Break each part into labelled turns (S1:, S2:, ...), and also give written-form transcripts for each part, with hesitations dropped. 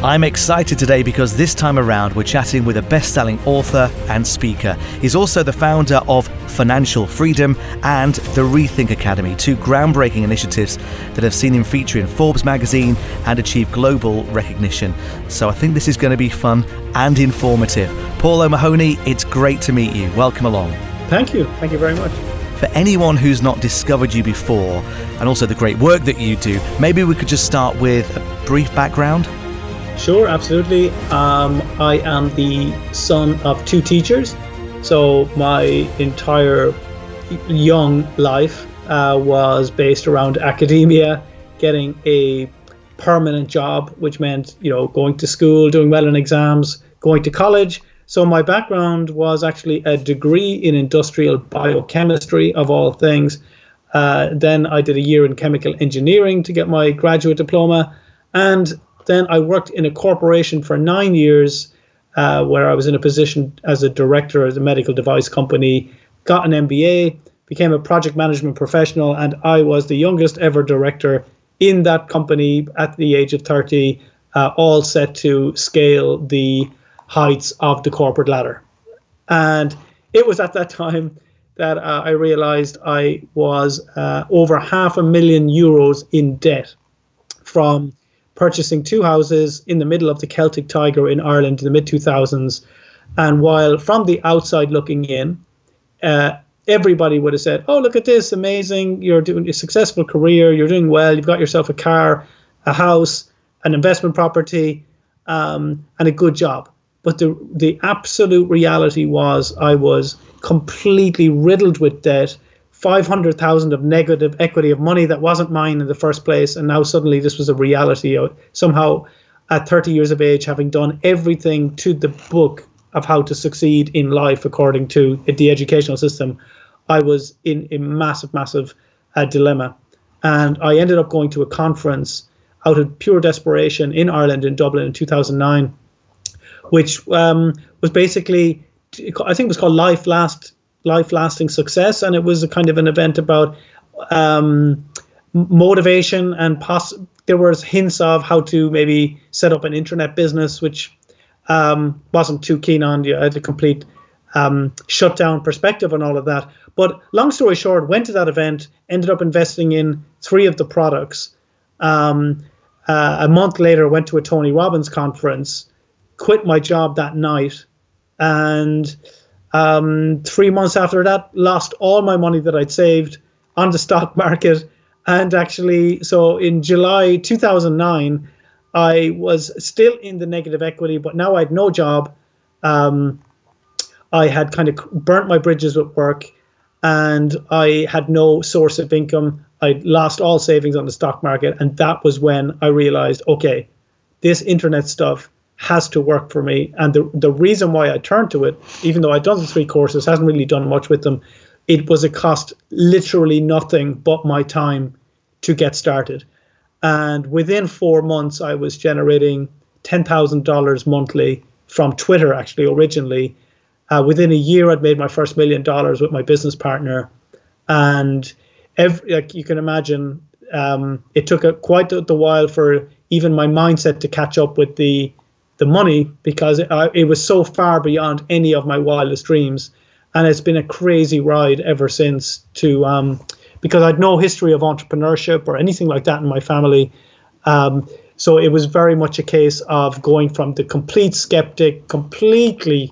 S1: I'm excited today because this time around we're chatting with a best-selling author and speaker. He's also the founder of Financial Freedom and the Rethink Academy, two groundbreaking initiatives that have seen him feature in Forbes magazine and achieve global recognition. So I think this is going to be fun and informative. Paul O'Mahony, it's great to meet you. Welcome along.
S2: Thank you. Thank you very much.
S1: For anyone who's not discovered you before, and also the great work that you do, maybe we could just start with a brief background.
S2: Sure, absolutely. I am the son of two teachers. So my entire young life was based around academia, getting a permanent job, which meant, going to school, doing well in exams, going to college. So my background was actually a degree in industrial biochemistry, of all things. Then I did a year in chemical engineering to get my graduate diploma. And then I worked in a corporation for 9 years, where I was in a position as a director of a medical device company, got an MBA, became a project management professional, and I was the youngest ever director in that company at the age of 30, all set to scale the heights of the corporate ladder. And it was at that time that I realized I was over €500,000 in debt from purchasing two houses in the middle of the Celtic Tiger in Ireland in the mid-2000s. And while from the outside looking in, everybody would have said, oh, look at this, amazing, you're doing a successful career, you're doing well, you've got yourself a car, a house, an investment property, and a good job. But the absolute reality was I was completely riddled with debt, 500,000 of negative equity of money that wasn't mine in the first place. And now suddenly this was a reality. Somehow at 30 years of age, having done everything to the book of how to succeed in life according to the educational system, I was in a massive, massive dilemma. And I ended up going to a conference out of pure desperation in Ireland, in Dublin in 2009, which was basically, I think it was called Life Lasting Success, and it was a kind of an event about motivation and there was hints of how to maybe set up an internet business, which wasn't too keen on. I had a complete shutdown perspective on all of that. But long story short, went to that event, ended up investing in 3 of the products. A month later, went to a Tony Robbins conference, quit my job that night, and 3 months after that, lost all my money that I'd saved on the stock market. And actually, so in July 2009, I was still in the negative equity, but now I had no job. I had kind of burnt my bridges with work, and I had no source of income. I lost all savings on the stock market. And that was when I realized, okay, this internet stuff has to work for me. And the reason why I turned to it, even though I'd done the 3 courses, hasn't really done much with them, it was a cost literally nothing but my time to get started. And within 4 months, I was generating $10,000 monthly from Twitter, actually, originally. Within a year, I'd made my first $1 million with my business partner. And like you can imagine, it took quite the while for even my mindset to catch up with the money, because it was so far beyond any of my wildest dreams. And it's been a crazy ride ever since, because I'd no history of entrepreneurship or anything like that in my family. So it was very much a case of going from the complete skeptic, completely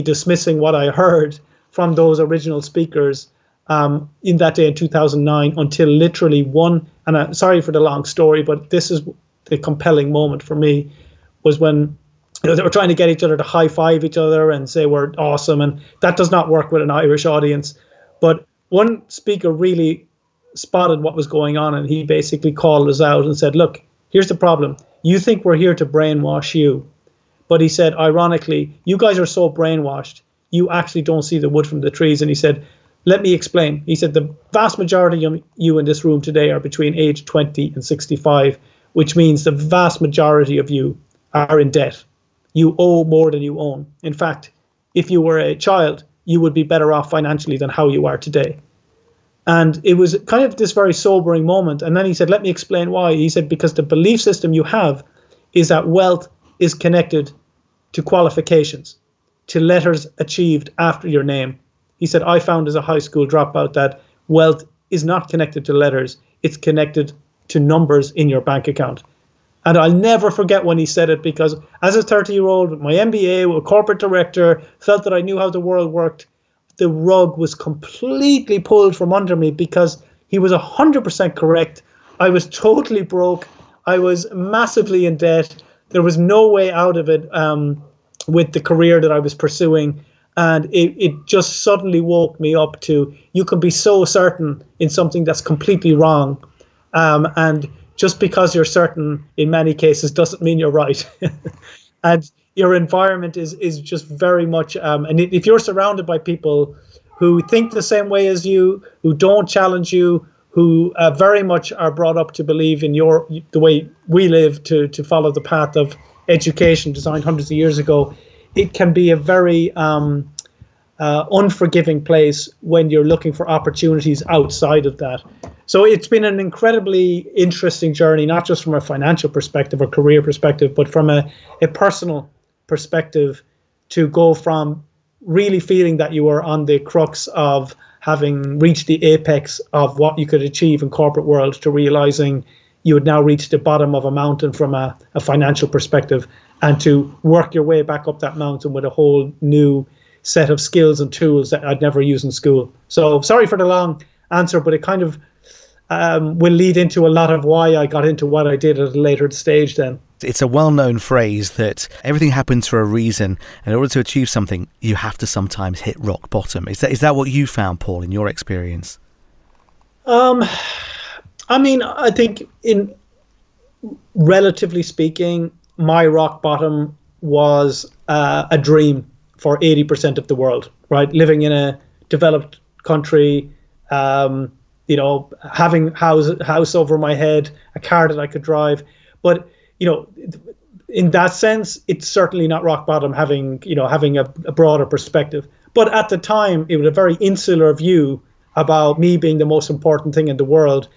S2: dismissing what I heard from those original speakers in that day in 2009, until literally and I'm sorry for the long story, but this is the compelling moment for me, was when they were trying to get each other to high five each other and say we're awesome, and that does not work with an Irish audience. But one speaker really spotted what was going on, and he basically called us out and said, look, here's the problem. You think we're here to brainwash you. But he said, ironically, you guys are so brainwashed, you actually don't see the wood from the trees. And he said, let me explain. He said, the vast majority of you in this room today are between age 20 and 65, which means the vast majority of you are in debt. You owe more than you own. In fact, if you were a child, you would be better off financially than how you are today. And it was kind of this very sobering moment. And then he said, let me explain why. He said, because the belief system you have is that wealth is connected to qualifications, to letters achieved after your name. He said, I found as a high school dropout that wealth is not connected to letters, it's connected to numbers in your bank account. And I'll never forget when he said it, because as a 30-year-old with my MBA, a corporate director, felt that I knew how the world worked. The rug was completely pulled from under me, because he was 100% correct. I was totally broke. I was massively in debt. There was no way out of it with the career that I was pursuing. And it just suddenly woke me up to, you can be so certain in something that's completely wrong. And just because you're certain in many cases doesn't mean you're right. And your environment is just very much, and if you're surrounded by people who think the same way as you, who don't challenge you, who very much are brought up to believe in the way we live, to follow the path of education designed hundreds of years ago, it can be a very unforgiving place when you're looking for opportunities outside of that. So it's been an incredibly interesting journey, not just from a financial perspective or career perspective, but from a personal perspective, to go from really feeling that you were on the crux of having reached the apex of what you could achieve in corporate world, to realizing you had now reached the bottom of a mountain from a financial perspective, and to work your way back up that mountain with a whole new set of skills and tools that I'd never used in school. So sorry for the long answer, but it kind of will lead into a lot of why I got into what I did at a later stage then.
S1: It's a well-known phrase that everything happens for a reason, and in order to achieve something, you have to sometimes hit rock bottom. Is that what you found, Paul, in your experience?
S2: I mean, I think, in relatively speaking, my rock bottom was a dream for 80% of the world, right? Living in a developed country, having house over my head, a car that I could drive. But, in that sense, it's certainly not rock bottom, having a broader perspective. But at the time, it was a very insular view about me being the most important thing in the world.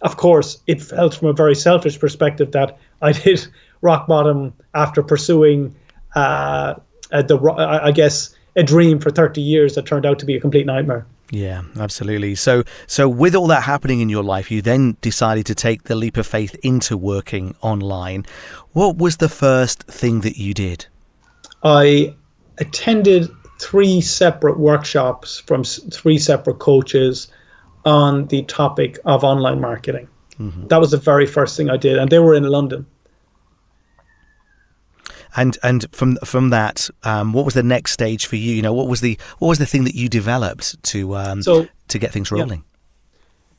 S2: Of course, it felt from a very selfish perspective that I did rock bottom after pursuing, a dream for 30 years that turned out to be a complete nightmare.
S1: Yeah, absolutely. So with all that happening in your life, you then decided to take the leap of faith into working online. What was the first thing that you did? I
S2: attended 3 separate workshops from 3 separate coaches on the topic of online marketing. Mm-hmm. That was the very first thing I did, and they were in London.
S1: And from that, what was the next stage for you? What was the thing that you developed to get things rolling?
S2: Yeah.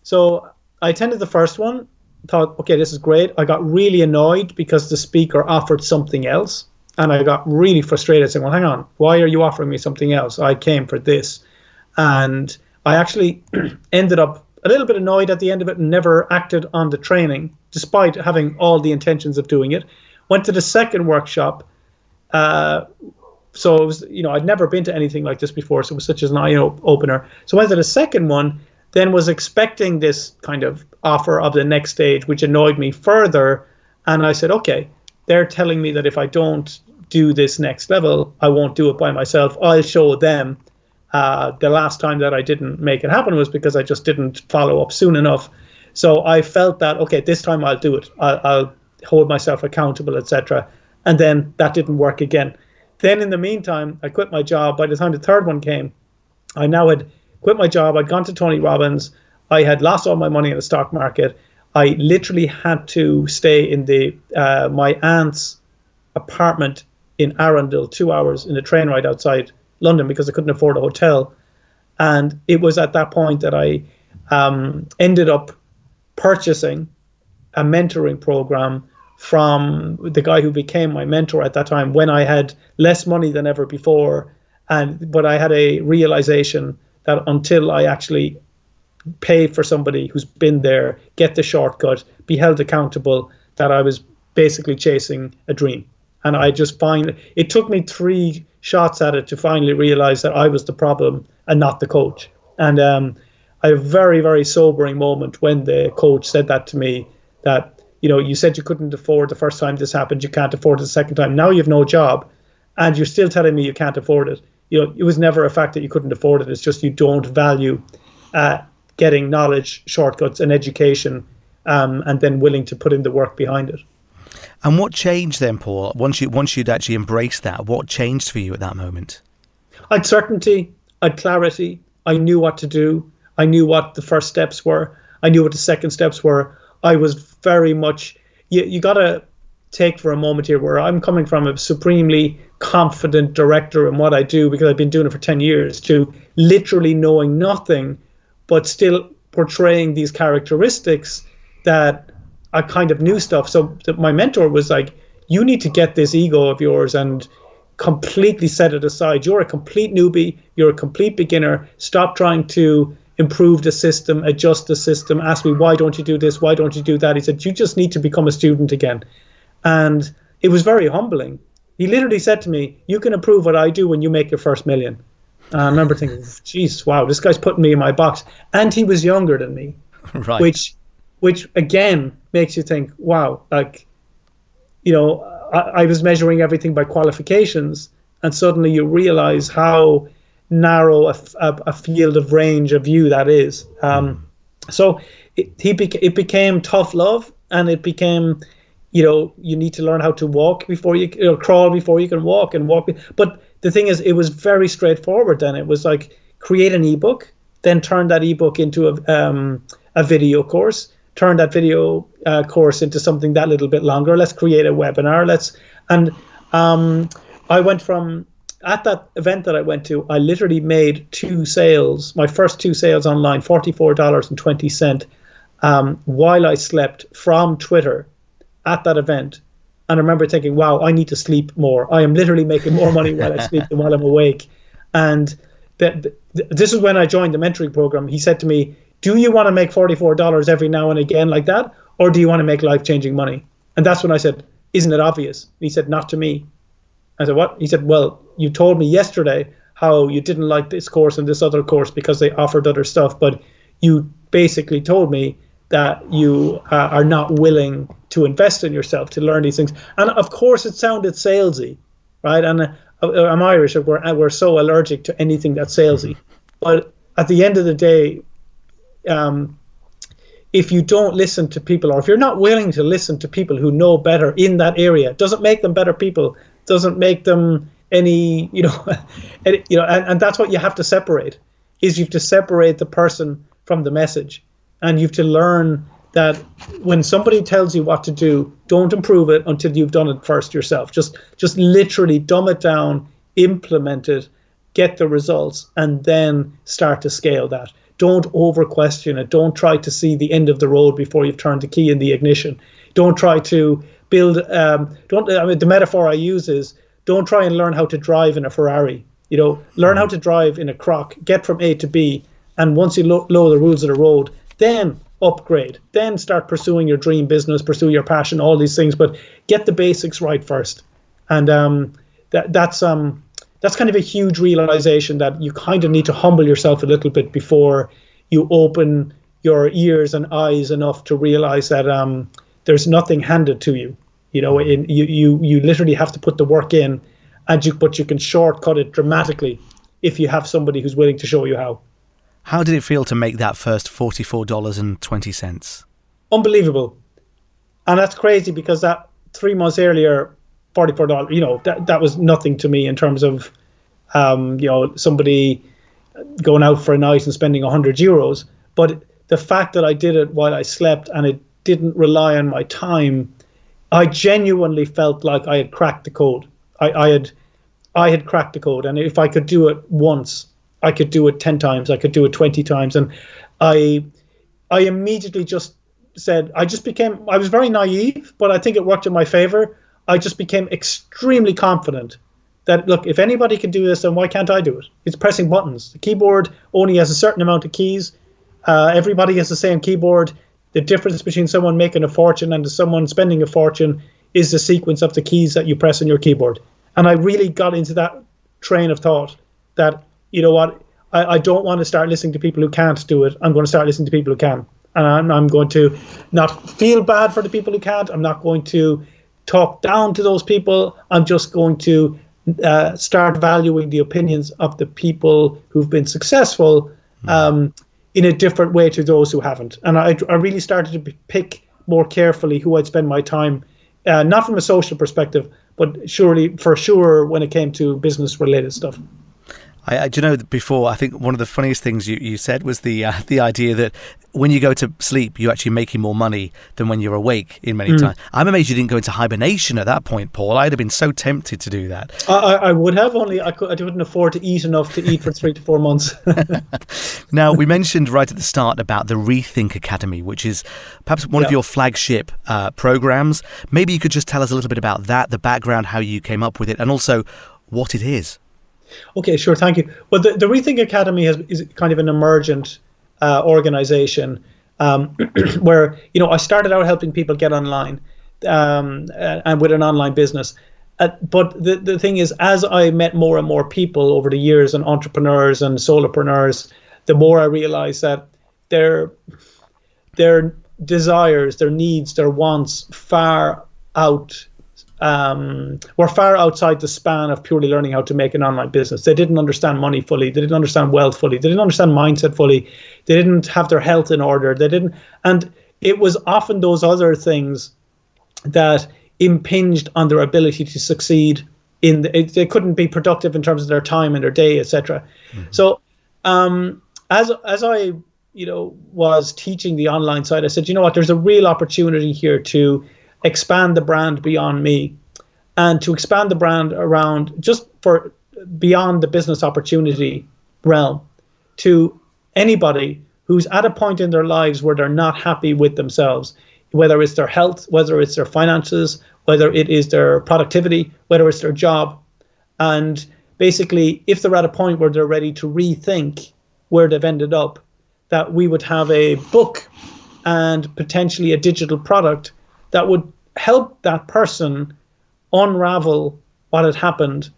S2: So I attended the first one, thought, okay, this is great. I got really annoyed because the speaker offered something else, and I got really frustrated, saying, well, hang on, why are you offering me something else? I came for this. And I actually ended up a little bit annoyed at the end of it and never acted on the training, despite having all the intentions of doing it. Went to the second workshop. So it was, I'd never been to anything like this before, so it was such an eye-opener. So I went to the second one, then was expecting this kind of offer of the next stage, which annoyed me further. And I said, okay, they're telling me that if I don't do this next level, I won't do it by myself. I'll show them. The last time that I didn't make it happen was because I just didn't follow up soon enough. So I felt that, okay, this time I'll do it. I'll hold myself accountable, etc. And then that didn't work again. Then in the meantime, I quit my job. By the time the third one came, I now had quit my job. I'd gone to Tony Robbins. I had lost all my money in the stock market. I literally had to stay in my aunt's apartment in Arundel, 2 hours in a train ride outside London, because I couldn't afford a hotel. And it was at that point that I ended up purchasing a mentoring program from the guy who became my mentor at that time, when I had less money than ever before. But I had a realization that until I actually pay for somebody who's been there, get the shortcut, be held accountable, that I was basically chasing a dream. And I just it took me 3 shots at it to finally realize that I was the problem and not the coach. And I had a very, very sobering moment when the coach said that to me, that You said you couldn't afford the first time this happened, you can't afford it the second time. Now you have no job, and you're still telling me you can't afford it. It was never a fact that you couldn't afford it. It's just you don't value getting knowledge, shortcuts, and education, and then willing to put in the work behind it.
S1: And what changed then, Paul? Once you'd actually embraced that, what changed for you at that moment?
S2: I'd certainty, I'd clarity. I knew what to do. I knew what the first steps were. I knew what the second steps were. I was very much, you got to take for a moment here where I'm coming from a supremely confident director in what I do, because I've been doing it for 10 years, to literally knowing nothing, but still portraying these characteristics that I kind of knew stuff. So my mentor was like, you need to get this ego of yours and completely set it aside. You're a complete newbie. You're a complete beginner. Stop trying to improve the system, adjust the system. Ask me, why don't you do this? Why don't you do that? He said, you just need to become a student again. And it was very humbling. He literally said to me, you can improve what I do when you make your first million. And I remember thinking, geez, wow, this guy's putting me in my box. And he was younger than me,
S1: right.
S2: which again makes you think, wow, like, I was measuring everything by qualifications, and suddenly you realize how narrow a field of range of view that is. So it became tough love, and it became, you need to learn how to walk before you crawl before you can walk, and walk. But the thing is, it was very straightforward then. It was like, create an ebook, then turn that ebook into a video course, turn that video course into something that little bit longer. Let's create a webinar. I went from, at that event that I went to, I literally made 2 sales, my first 2 sales online, $44.20, while I slept, from Twitter at that event. And I remember thinking, wow, I need to sleep more. I am literally making more money while I sleep than while I'm awake. And this is when I joined the mentoring program. He said to me, do you want to make $44 every now and again like that? Or do you want to make life-changing money? And that's when I said, isn't it obvious? And he said, not to me. I said, what? He said, well, you told me yesterday how you didn't like this course and this other course because they offered other stuff. But you basically told me that you are not willing to invest in yourself, to learn these things. And of course, it sounded salesy, right? And I'm Irish, we're so allergic to anything that's salesy. But at the end of the day, if you don't listen to people, or if you're not willing to listen to people who know better in that area, doesn't make them better people, doesn't make them any, and that's what you have to separate, is you have to separate the person from the message. And you have to learn that when somebody tells you what to do, don't improve it until you've done it first yourself. Just literally dumb it down, implement it, get the results, and then start to scale that. Don't over question it. Don't try to see the end of the road before you've turned the key in the ignition. Don't try to build, the metaphor I use is, don't try and learn how to drive in a Ferrari. Learn how to drive in a Croc, get from A to B, and once you know the rules of the road, then upgrade, then start pursuing your dream business, pursue your passion, all these things, but get the basics right first. And that's kind of a huge realization, that you kind of need to humble yourself a little bit before you open your ears and eyes enough to realize that there's nothing handed to you. You literally have to put the work in, but you can shortcut it dramatically if you have somebody who's willing to show you how.
S1: How did it feel to make that first $44.20?
S2: Unbelievable. And that's crazy, because that 3 months earlier, $44, that was nothing to me in terms of, somebody going out for a night and spending €100. But the fact that I did it while I slept and it didn't rely on my time, I genuinely felt like I had cracked the code. I had cracked the code. And if I could do it once, I could do it 10 times, I could do it 20 times. And I immediately just said, I was very naive, but I think it worked in my favor. I just became extremely confident that, look, if anybody can do this, then why can't I do it? It's pressing buttons. The keyboard only has a certain amount of keys. Everybody has the same keyboard. The difference between someone making a fortune and someone spending a fortune is the sequence of the keys that you press on your keyboard. And I really got into that train of thought that, you know what, I don't want to start listening to people who can't do it. I'm going to start listening to people who can. And I'm going to not feel bad for the people who can't. I'm not going to talk down to those people. I'm just going to start valuing the opinions of the people who've been successful in a different way to those who haven't. And I really started to pick more carefully who I'd spend my time, not from a social perspective, but for sure when it came to business related stuff.
S1: Do you know, before, I think one of the funniest things you said was the idea that when you go to sleep, you're actually making more money than when you're awake in many times. I'm amazed you didn't go into hibernation at that point, Paul. I'd have been so tempted to do that.
S2: I would have, only I couldn't afford to eat enough to eat for 3 to 4 months.
S1: Now, we mentioned right at the start about the Rethink Academy, which is perhaps one of your flagship programs. Maybe you could just tell us a little bit about that, the background, how you came up with it, and also what it is.
S2: Okay, sure. Thank you. Well, the Rethink Academy is kind of an emergent organization where, I started out helping people get online and with an online business. But the thing is, as I met more and more people over the years, and entrepreneurs and solopreneurs, the more I realized that their desires, their needs, their wants were far outside the span of purely learning how to make an online business. They didn't understand money fully. They didn't understand wealth fully. They didn't understand mindset fully. They didn't have their health in order. And it was often those other things that impinged on their ability to succeed. They couldn't be productive in terms of their time and their day, etc. So, as I was teaching the online side, I said, you know what? There's a real opportunity here to expand the brand beyond me, and to expand the brand around just for beyond the business opportunity realm to anybody who's at a point in their lives where they're not happy with themselves, whether it's their health, whether it's their finances, whether it is their productivity, whether it's their job. And basically, if they're at a point where they're ready to rethink where they've ended up, that we would have a book and potentially a digital product that would help that person unravel what had happened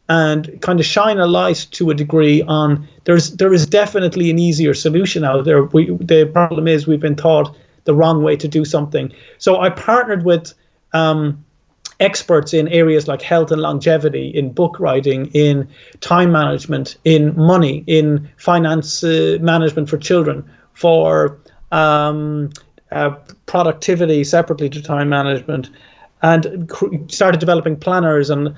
S2: and kind of shine a light to a degree on there is definitely an easier solution out there. The problem is we've been taught the wrong way to do something. So I partnered with experts in areas like health and longevity, in book writing, in time management, in money, in finance management for children, for productivity separately to time management, and started developing planners and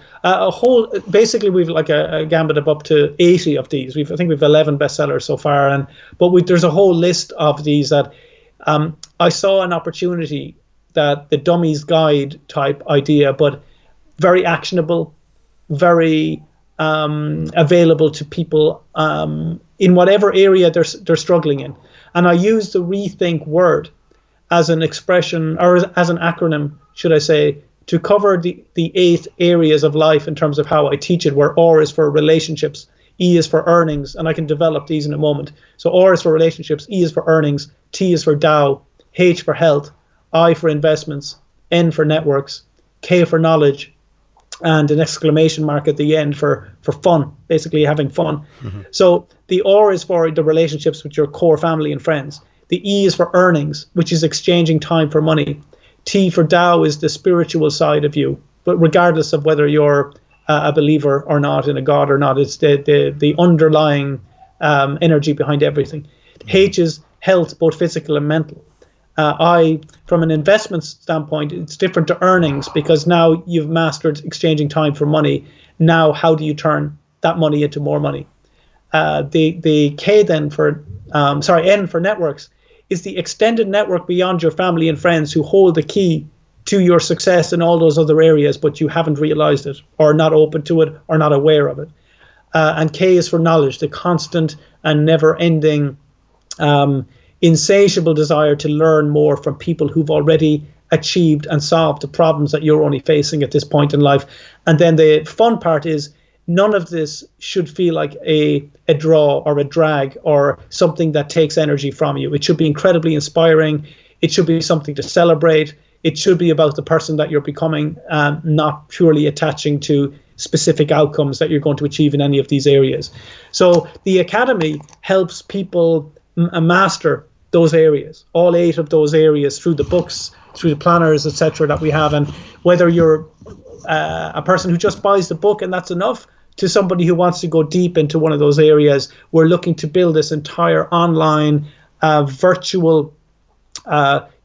S2: basically we've like a gambit of up to 80 of these. I think we've 11 bestsellers so far, but there's a whole list of these that I saw an opportunity, that the Dummy's Guide type idea, but very actionable, very available to people in whatever area they're struggling in. And I use the rethink word as an expression, or as an acronym, should I say, to cover the 8 areas of life in terms of how I teach it, where R is for relationships, E is for earnings, and I can develop these in a moment. So R is for relationships, E is for earnings, T is for Tao, H for health, I for investments, N for networks, K for knowledge, and an exclamation mark at the end for fun, basically having fun. So the R is for the relationships with your core family and friends. The E is for earnings, which is exchanging time for money. T for Tao is the spiritual side of you, but regardless of whether you're a believer or not, in a God or not, it's the underlying energy behind everything. H is health, both physical and mental. I, from an investment standpoint, it's different to earnings, because now you've mastered exchanging time for money. Now, how do you turn that money into more money? The K then for, N for networks, is the extended network beyond your family and friends who hold the key to your success in all those other areas, but you haven't realized it, or not open to it, or not aware of it. And K is for knowledge, the constant and never-ending insatiable desire to learn more from people who've already achieved and solved the problems that you're only facing at this point in life. And then the fun part is, none of this should feel like a draw or a drag or something that takes energy from you. It should be incredibly inspiring. It should be something to celebrate. It should be about the person that you're becoming, not purely attaching to specific outcomes that you're going to achieve in any of these areas. So the Academy helps people master those areas, all 8 of those areas, through the books, through the planners, etc., that we have. And whether you're a person who just buys the book and that's enough, to somebody who wants to go deep into one of those areas, we're looking to build this entire online virtual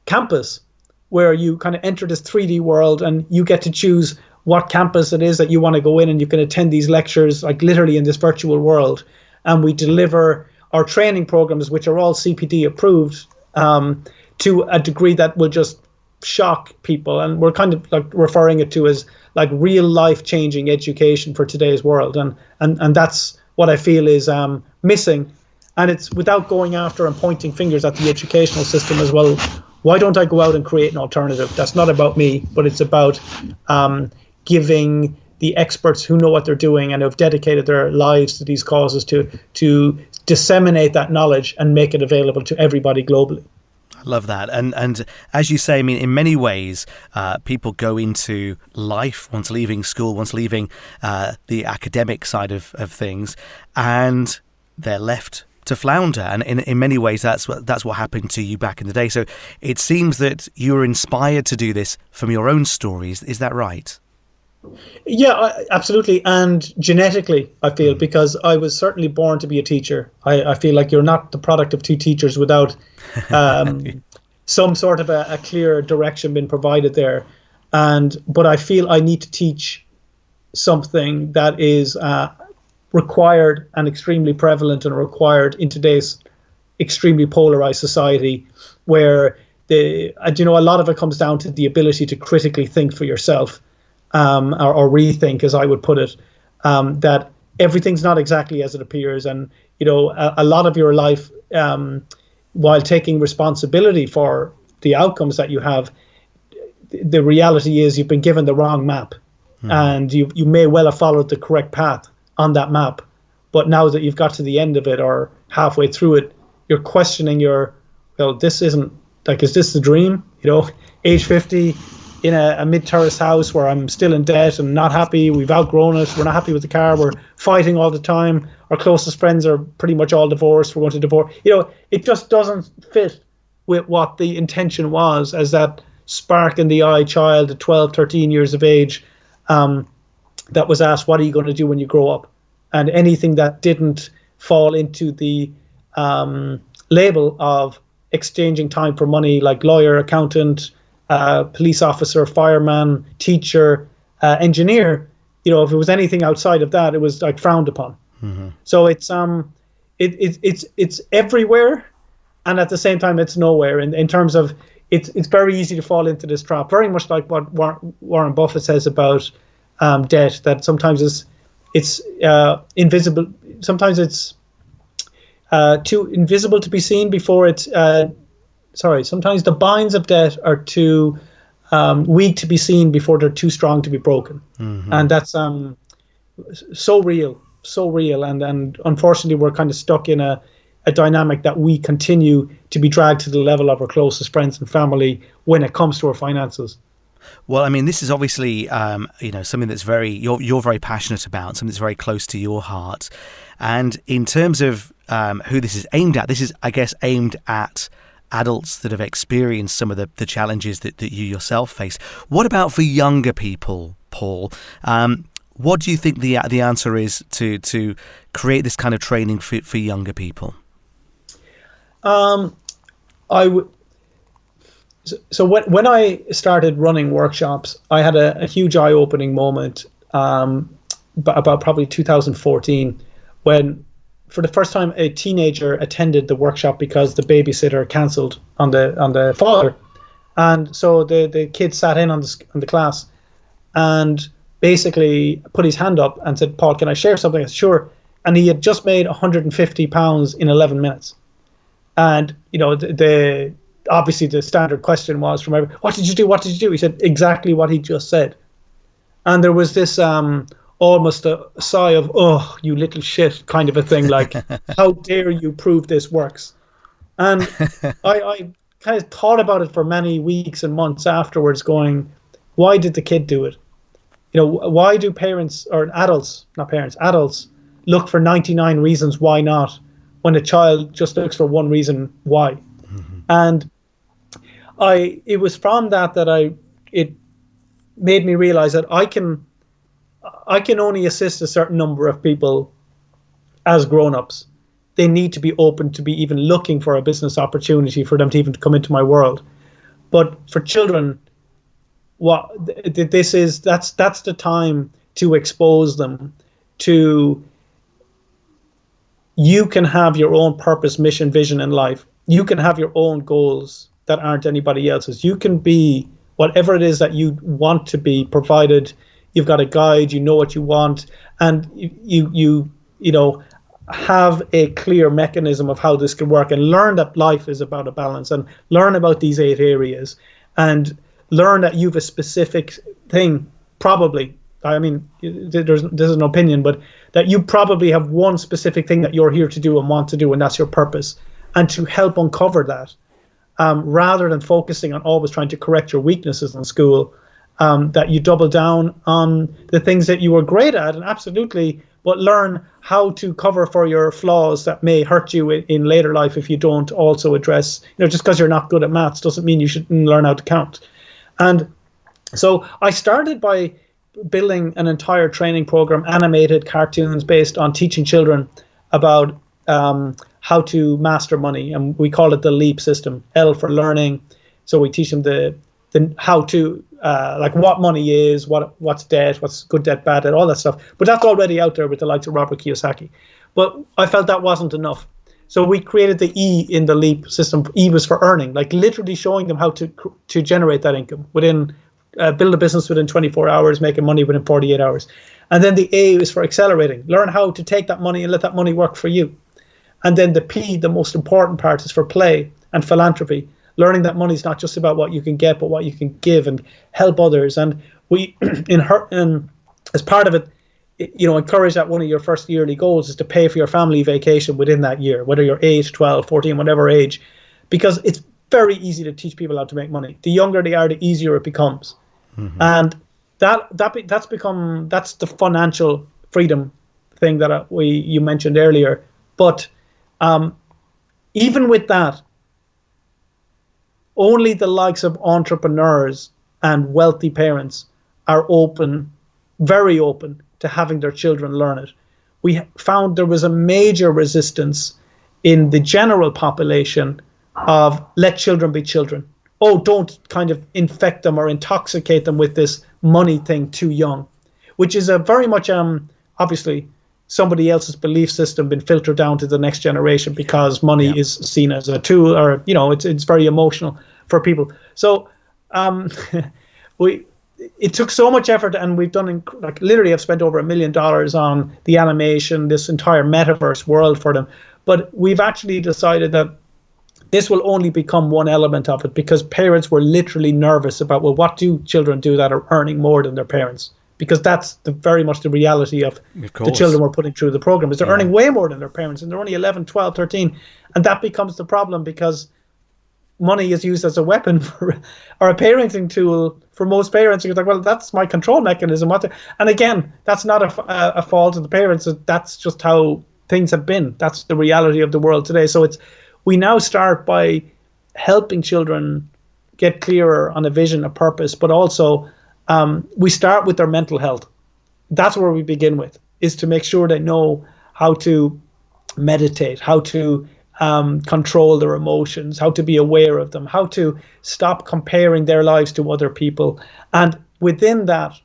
S2: campus where you kind of enter this 3D world and you get to choose what campus it is that you want to go in, and you can attend these lectures like literally in this virtual world. And we deliver our training programs, which are all CPD approved, to a degree that will just shock people. And we're kind of like referring it to as like real life changing education for today's world. And that's what I feel is missing. And it's without going after and pointing fingers at the educational system as well. Why don't I go out and create an alternative? That's not about me, but it's about giving the experts who know what they're doing and have dedicated their lives to these causes to disseminate that knowledge and make it available to everybody globally.
S1: I love that. And as you say, I mean, in many ways, people go into life once leaving school, once leaving the academic side of things, and they're left to flounder. And in many ways, that's what happened to you back in the day. So it seems that you were inspired to do this from your own stories. Is that right?
S2: Yeah, absolutely. And genetically, I feel, because I was certainly born to be a teacher. I feel like you're not the product of 2 teachers without some sort of a clear direction being provided there. But I feel I need to teach something that is required and extremely prevalent and required in today's extremely polarized society, where a lot of it comes down to the ability to critically think for yourself. Or rethink, as I would put it, that everything's not exactly as it appears. And, a lot of your life, while taking responsibility for the outcomes that you have, the reality is you've been given the wrong map. And you may well have followed the correct path on that map. But now that you've got to the end of it or halfway through it, you're questioning this isn't, like, is this the dream? Age 50, in a mid-terrace house where I'm still in debt and not happy. We've outgrown it. We're not happy with the car. We're fighting all the time. Our closest friends are pretty much all divorced. We're going to divorce. It just doesn't fit with what the intention was as that spark in the eye child at 12, 13 years of age that was asked, what are you going to do when you grow up? And anything that didn't fall into the label of exchanging time for money, like lawyer, accountant, police officer, fireman, teacher, engineer, if it was anything outside of that, it was like frowned upon. Mm-hmm. So it's everywhere, and at the same time it's nowhere. In terms of it's very easy to fall into this trap. Very much like what Warren Buffett says about debt, that sometimes it's invisible. Sometimes it's too invisible to be seen before it's. Sometimes the binds of debt are too weak to be seen before they're too strong to be broken. Mm-hmm. And that's so real. And unfortunately, we're kind of stuck in a dynamic that we continue to be dragged to the level of our closest friends and family when it comes to our finances.
S1: Well, I mean, this is obviously, something that's you're very passionate about, something that's very close to your heart. And in terms of who this is aimed at, this is, I guess, aimed at adults that have experienced some of the challenges that you yourself face. What about for younger people, Paul? What do you think the answer is to create this kind of training for younger people? So when I started running workshops, I had a huge eye-opening moment about probably 2014 when, for the first time, a teenager attended the workshop because the babysitter cancelled on the father, and so the kid sat in on the class and basically put his hand up and said, "Paul, can I share something?" I said, "Sure." And he had just made £150 in 11 minutes, and obviously the standard question was from everyone, "What did you do? What did you do?" He said exactly what he just said, and there was this almost a sigh of, "Oh, you little shit," kind of a thing, like, how dare you prove this works? And I kind of thought about it for many weeks and months afterwards, going, why did the kid do it? Why do parents, or adults, not parents, adults, look for 99 reasons why not, when a child just looks for one reason why? Mm-hmm.
S2: And it was from that it made me realize that I can only assist a certain number of people as grown-ups. They need to be open to be even looking for a business opportunity for them to even come into my world. But for children, that's the time to expose them to, you can have your own purpose, mission, vision in life. You can have your own goals that aren't anybody else's. You can be whatever it is that you want to be, provided you've got a guide, you know what you want, and you know, have a clear mechanism of how this can work, and learn that life is about a balance, and learn about these 8 areas, and learn that you've a specific thing, probably, I mean, there's an opinion, but that you probably have one specific thing that you're here to do and want to do, and that's your purpose, and to help uncover that, rather than focusing on always trying to correct your weaknesses in school, that you double down on the things that you were great at, and absolutely, but learn how to cover for your flaws that may hurt you in later life if you don't also address, you know, just because you're not good at maths doesn't mean you shouldn't learn how to count. And so I started by building an entire training program, animated cartoons based on teaching children about how to master money. And we call it the LEAP system, L for learning. So we teach them the how to, like what money is, what's debt, what's good debt, bad debt, all that stuff. But that's already out there with the likes of Robert Kiyosaki. But I felt that wasn't enough. So we created the E in the LEAP system. E was for earning, like literally showing them how to generate that income within, build a business within 24 hours, making money within 48 hours. And then the A is for accelerating, learn how to take that money and let that money work for you. And then the P, the most important part, is for play and philanthropy, learning that money is not just about what you can get, but what you can give and help others. And we, as part of it, you know, encourage that one of your first yearly goals is to pay for your family vacation within that year, whether you're 8, 12, 14, whatever age, because it's very easy to teach people how to make money. The younger they are, the easier it becomes. Mm-hmm. And that's the financial freedom thing that you mentioned earlier. But even with that, only the likes of entrepreneurs and wealthy parents are open, very open, to having their children learn it. We found there was a major resistance in the general population of let children be children. Oh, don't kind of infect them or intoxicate them with this money thing too young, which is a very much, obviously, somebody else's belief system been filtered down to the next generation because money is seen as a tool, or, you know, it's very emotional for people. So it took so much effort, and we've done, like, literally I've spent over $1 million on the animation, this entire metaverse world for them. But we've actually decided that this will only become one element of it, because parents were literally nervous about, well, what do children do that are earning more than their parents? Because that's very much the reality of the children we're putting through the program, is they're earning way more than their parents, and they're only 11, 12, 13. And that becomes the problem, because money is used as a weapon or a parenting tool for most parents. You're like, well, that's my control mechanism. And again, that's not a fault of the parents. That's just how things have been. That's the reality of the world today. So we now start by helping children get clearer on a vision, a purpose, but also we start with their mental health. That's where we begin with, is to make sure they know how to meditate, how to control their emotions, how to be aware of them, how to stop comparing their lives to other people. And within that,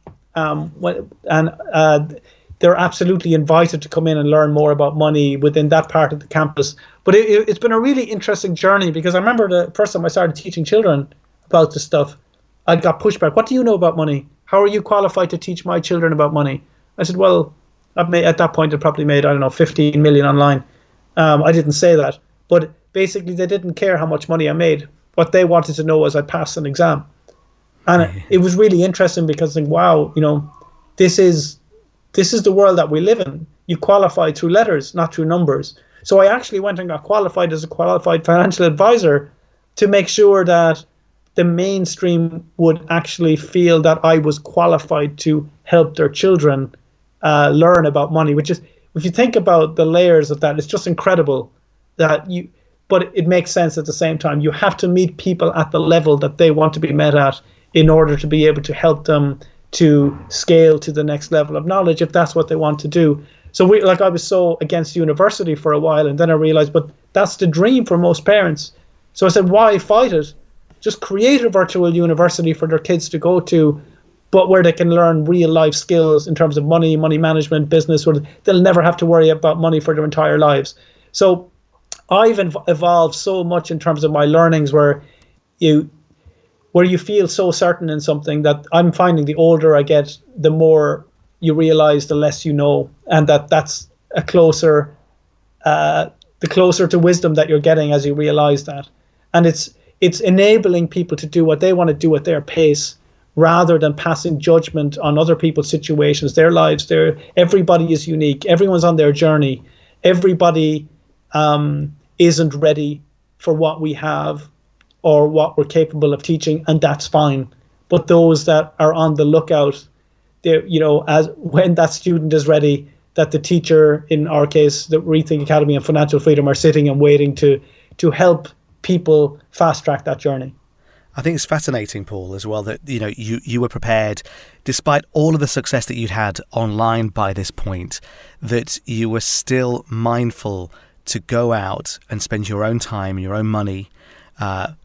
S2: they're absolutely invited to come in and learn more about money within that part of the campus. But it's been a really interesting journey, because I remember the first time I started teaching children about this stuff, I got pushback. What do you know about money? How are you qualified to teach my children about money? I said, well, at that point, I probably made, 15 million online. I didn't say that, but basically they didn't care how much money I made. What they wanted to know was I passed an exam. And it was really interesting, because I think, wow, this is the world that we live in. You qualify through letters, not through numbers. So I actually went and got qualified as a qualified financial advisor to make sure that the mainstream would actually feel that I was qualified to help their children learn about money, which is, if you think about the layers of that, it's just incredible that but it makes sense at the same time. You have to meet people at the level that they want to be met at in order to be able to help them to scale to the next level of knowledge if that's what they want to do. So I was so against university for a while, and then I realized, but that's the dream for most parents. So I said, why fight it? Just create a virtual university for their kids to go to, but where they can learn real life skills in terms of money management, business, where they'll never have to worry about money for their entire lives. So I've evolved so much in terms of my learnings where you feel so certain in something that I'm finding the older I get, the more you realize the less you know, and that's the closer to wisdom that you're getting as you realize that. And it's enabling people to do what they want to do at their pace, rather than passing judgment on other people's situations, their lives. Everybody is unique. Everyone's on their journey. Everybody isn't ready for what we have or what we're capable of teaching, and that's fine. But those that are on the lookout, as when that student is ready, that the teacher, in our case, the Rethink Academy and Financial Freedom, are sitting and waiting to help people fast track that journey.
S1: I think it's fascinating, Paul, as well, that you were prepared, despite all of the success that you'd had online by this point, that you were still mindful to go out and spend your own time, your own money,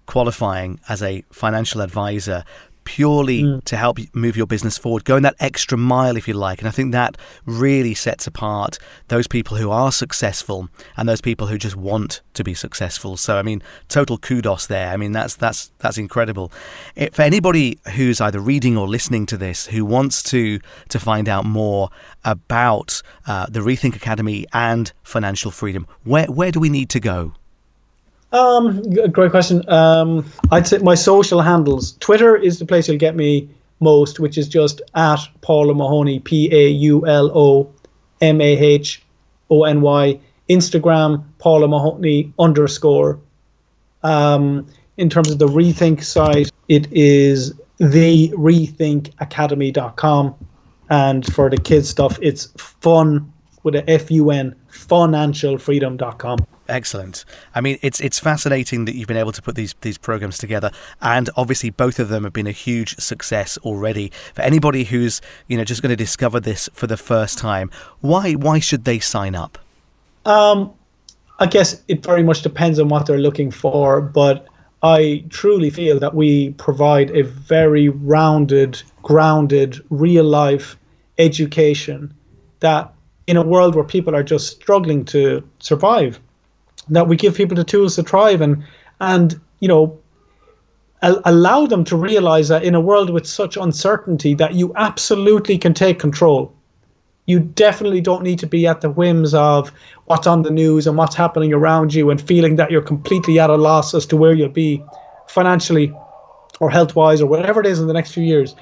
S1: qualifying as a financial advisor, purely to help move your business forward, going that extra mile, if you like. And I think that really sets apart those people who are successful and those people who just want to be successful. So, I mean, total kudos there. I mean, that's incredible. For anybody who's either reading or listening to this who wants to find out more about the Rethink Academy and financial freedom, where do we need to go?
S2: Great question. I'd say my social handles. Twitter is the place you'll get me most, which is just at Paul O'Mahony, PaulOmahony. Instagram, Paul O'Mahony _ in terms of the Rethink site, it is therethinkacademy.com. And for the kids stuff, it's fun with a FUN, financialfreedom.com.
S1: Excellent. I mean, it's fascinating that you've been able to put these programs together, and obviously both of them have been a huge success already. For anybody who's just going to discover this for the first time, why should they sign up?
S2: I guess it very much depends on what they're looking for, but I truly feel that we provide a very rounded, grounded, real life education that, in a world where people are just struggling to survive, that we give people the tools to thrive and allow them to realize that in a world with such uncertainty, that you absolutely can take control. You definitely don't need to be at the whims of what's on the news and what's happening around you and feeling that you're completely at a loss as to where you'll be financially or health-wise or whatever it is in the next few years.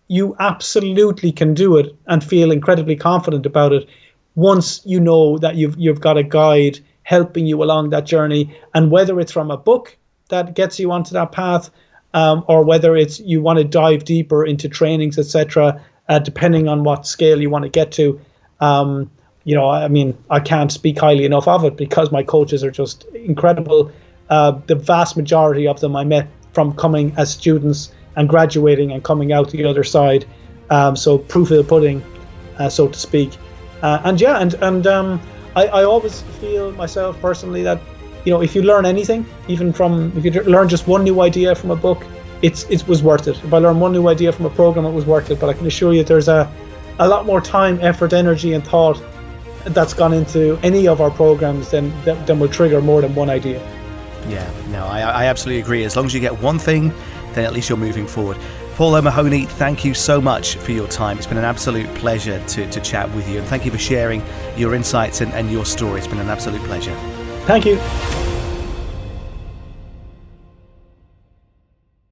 S2: You absolutely can do it and feel incredibly confident about it once you know that you've got a guide helping you along that journey. And whether it's from a book that gets you onto that path, or whether it's you want to dive deeper into trainings, etc., depending on what scale you want to get to. I can't speak highly enough of it because my coaches are just incredible. The vast majority of them I met from coming as students and graduating and coming out the other side. So proof of the pudding, so to speak. I always feel myself personally that, if you learn anything, if you learn just one new idea from a book, it was worth it. If I learned one new idea from a program, it was worth it. But I can assure you there's a lot more time, effort, energy and thought that's gone into any of our programs than will trigger more than one idea.
S1: Yeah, no, I absolutely agree. As long as you get one thing, then at least you're moving forward. Paul O'Mahony, thank you so much for your time. It's been an absolute pleasure to chat with you, and thank you for sharing your insights and your story. It's been an absolute pleasure.
S2: Thank you.